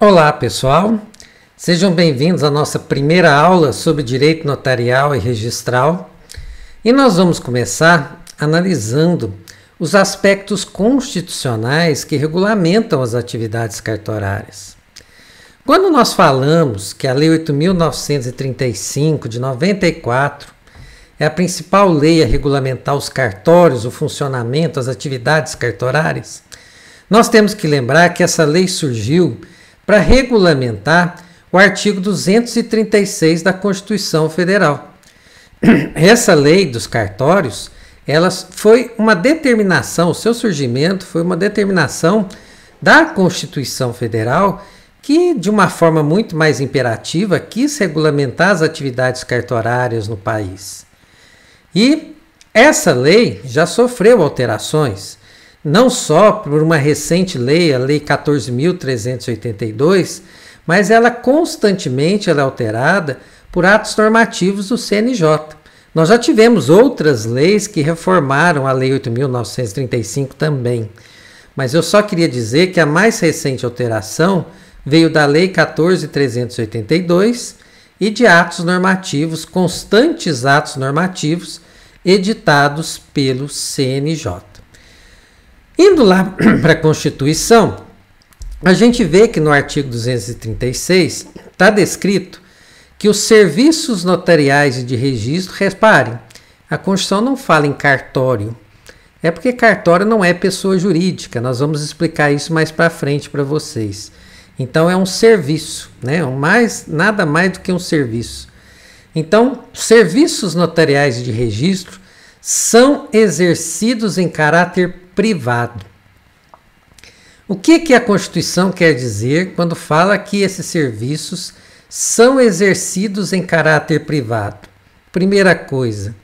Olá, pessoal. Sejam bem-vindos à nossa primeira aula sobre direito notarial e registral. E nós vamos começar analisando os aspectos constitucionais que regulamentam as atividades cartorárias. Quando nós falamos que a Lei 8.935 de 94 é a principal lei a regulamentar os cartórios, o funcionamento, as atividades cartorárias, nós temos que lembrar que essa lei surgiu para regulamentar o artigo 236 da Constituição Federal. Essa lei dos cartórios, ela foi uma determinação, o seu surgimento foi uma determinação da Constituição Federal que, de uma forma muito mais imperativa, quis regulamentar as atividades cartorárias no país. E essa lei já sofreu alterações, não só por uma recente lei, a Lei 14.382, mas ela constantemente é alterada por atos normativos do CNJ. Nós já tivemos outras leis que reformaram a Lei 8.935 também, mas eu só queria dizer que a mais recente alteração veio da Lei 14.382 e de atos normativos, constantes atos normativos, editados pelo CNJ. Indo lá para a Constituição, a gente vê que no artigo 236 está descrito que os serviços notariais e de registro, reparem, a Constituição não fala em cartório, é porque cartório não é pessoa jurídica, nós vamos explicar isso mais para frente para vocês. Então é um serviço, né? Nada mais do que um serviço. Então, serviços notariais e de registro são exercidos em caráter privado. O que a Constituição quer dizer quando fala que esses serviços são exercidos em caráter privado? Primeira coisa,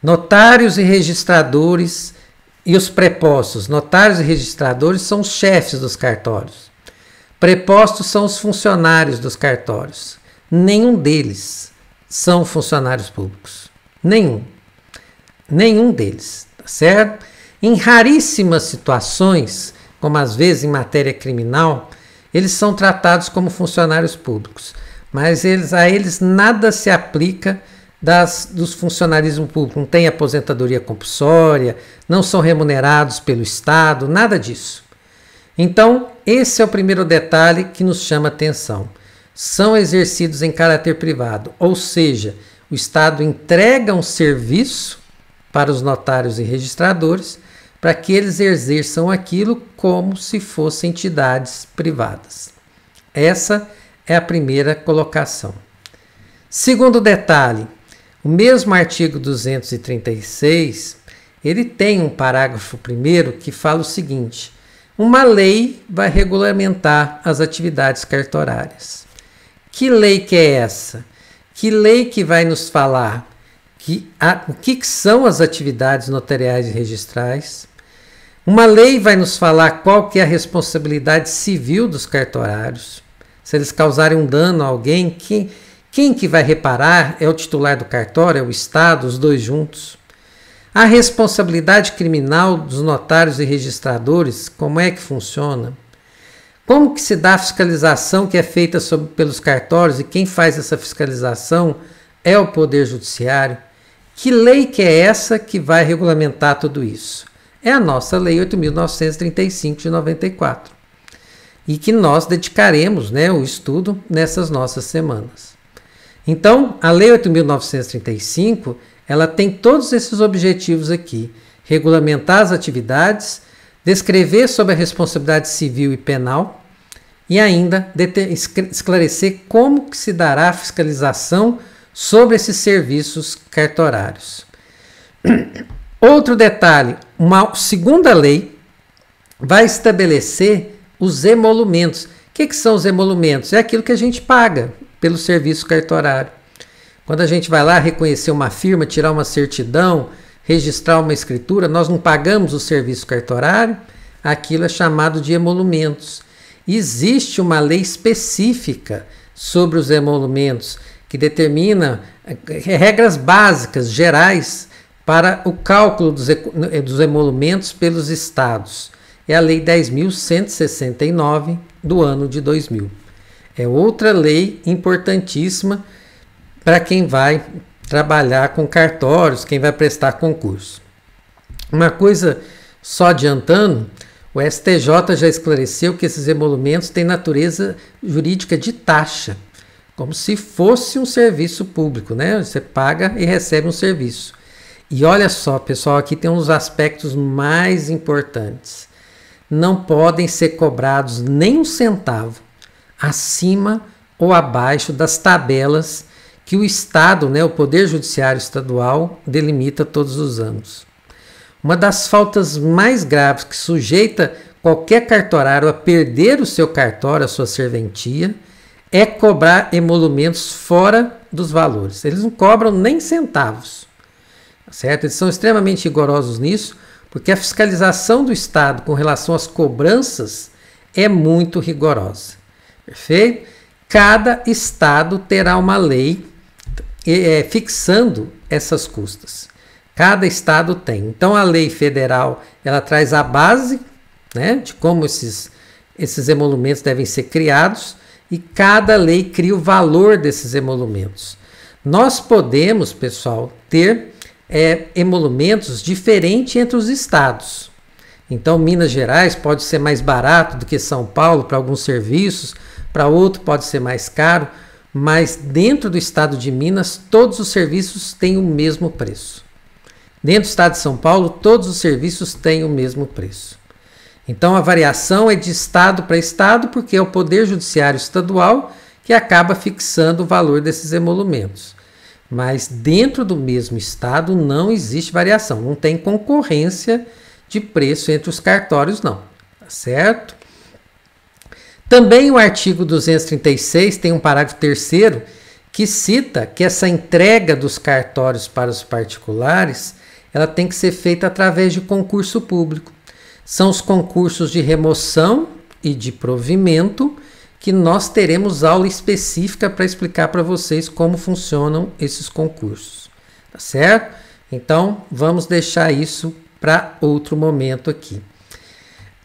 notários e registradores e os prepostos. Notários e registradores são os chefes dos cartórios. Prepostos são os funcionários dos cartórios. Nenhum deles são funcionários públicos. Nenhum deles, tá certo? Em raríssimas situações, como às vezes em matéria criminal, eles são tratados como funcionários públicos, mas a eles nada se aplica dos funcionarismo público, não tem aposentadoria compulsória, não são remunerados pelo Estado, nada disso. Então, esse é o primeiro detalhe que nos chama atenção. São exercidos em caráter privado, ou seja, o Estado entrega um serviço para os notários e registradores para que eles exerçam aquilo como se fossem entidades privadas. Essa é a primeira colocação. Segundo detalhe, o mesmo artigo 236, ele tem um parágrafo primeiro que fala o seguinte: uma lei vai regulamentar as atividades cartorárias. Que lei que é essa? Que lei que vai nos falar o que são as atividades notariais e registrais? Uma lei vai nos falar qual que é a responsabilidade civil dos cartorários. Se eles causarem um dano a alguém, quem que vai reparar? É o titular do cartório, é o Estado, os dois juntos. A responsabilidade criminal dos notários e registradores, como é que funciona? Como que se dá a fiscalização que é feita pelos cartórios e quem faz essa fiscalização é o Poder Judiciário? Que lei que é essa que vai regulamentar tudo isso? É a nossa Lei 8.935 de 94. E que nós dedicaremos, o estudo nessas nossas semanas. Então, a Lei 8.935, ela tem todos esses objetivos aqui. Regulamentar as atividades, descrever sobre a responsabilidade civil e penal e ainda esclarecer como que se dará a fiscalização sobre esses serviços cartorários. Outro detalhe, uma segunda lei vai estabelecer os emolumentos. O que são os emolumentos? É aquilo que a gente paga pelo serviço cartorário. Quando a gente vai lá reconhecer uma firma, tirar uma certidão, registrar uma escritura, nós não pagamos o serviço cartorário, aquilo é chamado de emolumentos. Existe uma lei específica sobre os emolumentos que determina regras básicas, gerais, para o cálculo dos emolumentos pelos estados. É a Lei 10.169 do ano de 2000. É outra lei importantíssima para quem vai trabalhar com cartórios, quem vai prestar concurso. Uma coisa só adiantando, o STJ já esclareceu que esses emolumentos têm natureza jurídica de taxa, como se fosse um serviço público, né? Você paga e recebe um serviço. E olha só, pessoal, aqui tem uns aspectos mais importantes. Não podem ser cobrados nem um centavo acima ou abaixo das tabelas que o Estado, né, o Poder Judiciário Estadual, delimita todos os anos. Uma das faltas mais graves que sujeita qualquer cartorário a perder o seu cartório, a sua serventia, é cobrar emolumentos fora dos valores. Eles não cobram nem centavos, certo? Eles são extremamente rigorosos nisso, porque a fiscalização do Estado com relação às cobranças é muito rigorosa. Perfeito? Cada Estado terá uma lei fixando essas custas. Cada Estado tem. Então, a lei federal ela traz a base, né, de como esses emolumentos devem ser criados, e cada lei cria o valor desses emolumentos. Nós podemos, pessoal, ter emolumentos diferentes entre os estados. Então, Minas Gerais pode ser mais barato do que São Paulo para alguns serviços, para outro pode ser mais caro, mas dentro do estado de Minas, todos os serviços têm o mesmo preço. Dentro do estado de São Paulo, todos os serviços têm o mesmo preço. Então, a variação é de estado para estado, porque é o Poder Judiciário Estadual que acaba fixando o valor desses emolumentos. Mas dentro do mesmo estado não existe variação, não tem concorrência de preço entre os cartórios, não. Tá certo? Também o artigo 236 tem um parágrafo 3º que cita que essa entrega dos cartórios para os particulares ela tem que ser feita através de concurso público. São os concursos de remoção e de provimento que nós teremos aula específica para explicar para vocês como funcionam esses concursos. Tá certo? Então, vamos deixar isso para outro momento aqui.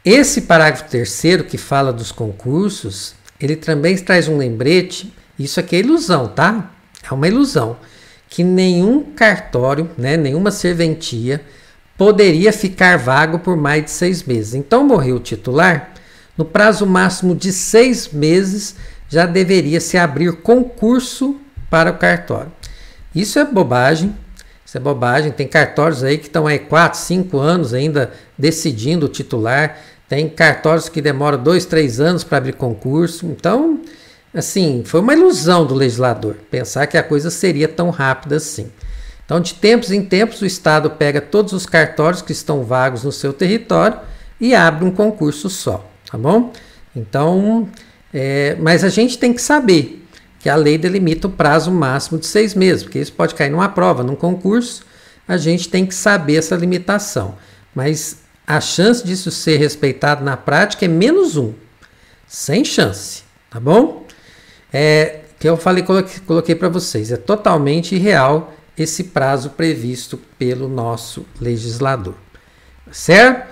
Esse parágrafo 3º que fala dos concursos, ele também traz um lembrete, isso aqui é ilusão, tá? É uma ilusão, que nenhum cartório, né, nenhuma serventia poderia ficar vago por mais de 6 meses. Então, morreu o titular, no prazo máximo de 6 meses já deveria se abrir concurso para o cartório. Isso é bobagem. Isso é bobagem. Tem cartórios aí que estão aí 4, 5 anos ainda decidindo o titular. Tem cartórios que demoram 2, 3 anos para abrir concurso. Então, assim, foi uma ilusão do legislador pensar que a coisa seria tão rápida assim. Então, de tempos em tempos, o Estado pega todos os cartórios que estão vagos no seu território e abre um concurso só, tá bom? Então, mas a gente tem que saber que a lei delimita o prazo máximo de 6 meses, porque isso pode cair numa prova, num concurso, a gente tem que saber essa limitação. Mas a chance disso ser respeitado na prática é -1, sem chance, tá bom? Que eu falei, coloquei para vocês, é totalmente irreal esse prazo previsto pelo nosso legislador, certo?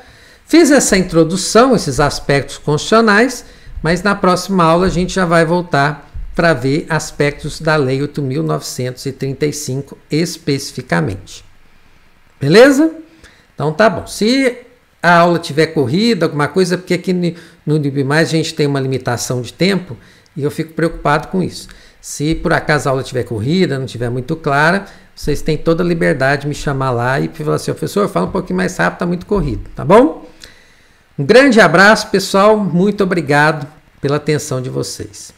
Fiz essa introdução, esses aspectos constitucionais, mas na próxima aula a gente já vai voltar para ver aspectos da Lei 8.935 especificamente. Beleza? Então tá bom. Se a aula tiver corrida, alguma coisa, porque aqui no NIB+, a gente tem uma limitação de tempo e eu fico preocupado com isso. Se por acaso a aula tiver corrida, não tiver muito clara, vocês têm toda a liberdade de me chamar lá e falar assim, professor, fala um pouquinho mais rápido, está muito corrido, tá bom? Um grande abraço, pessoal, muito obrigado pela atenção de vocês.